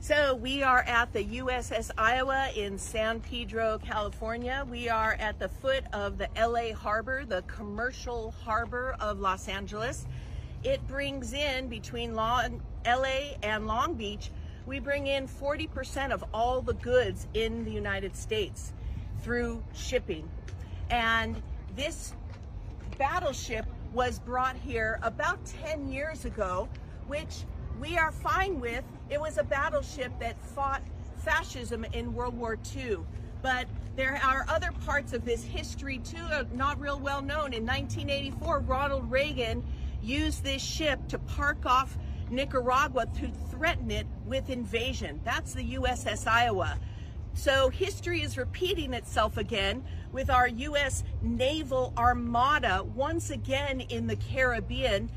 So we are at the USS Iowa in San Pedro, California. We are at the foot of the LA Harbor, the commercial harbor of Los Angeles. It brings in, between LA and Long Beach, we bring in 40% of all the goods in the United States through shipping. And this battleship was brought here about 10 years ago, which we are fine with. It was a battleship that fought fascism in World War II. But there are other parts of this history too, not real well known. In 1984, Ronald Reagan used this ship to park off Nicaragua to threaten it with invasion. That's the USS Iowa. So history is repeating itself again with our U.S. naval armada once again in the Caribbean,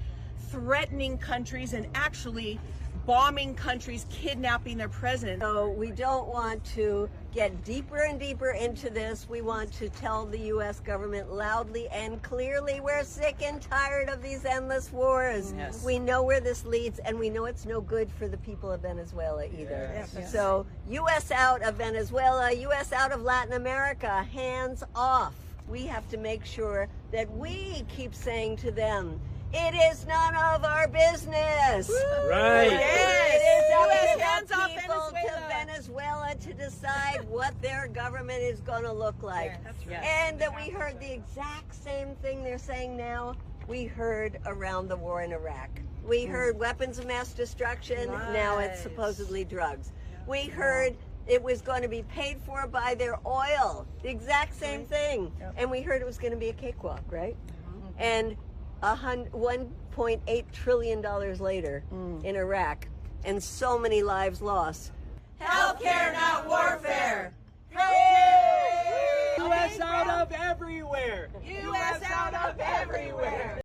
threatening countries and actually bombing countries, kidnapping their president. So we don't want to get deeper and deeper into this. We want to tell the U.S. government loudly and clearly we're sick and tired of these endless wars. Yes. We know where this leads, and we know it's no good for the people of Venezuela either. Yes. So U.S. out of Venezuela, U.S. out of Latin America, hands off. We have to make sure that we keep saying to them, it is none of our business. Woo! Right. It is hands up off to the people Venezuela. to Venezuela to decide what their government is going to look like. Yeah, that's right. And that we heard the exact same thing they're saying now, we heard around the war in Iraq. We heard weapons of mass destruction. Now it's Nice. supposedly drugs. We heard it was going to be paid for by their oil. The exact same thing. And we heard it was going to be a cakewalk, right? And $1.8 trillion later in Iraq, and so many lives lost. Healthcare, not warfare. U.S. out of everywhere. U.S. out of everywhere.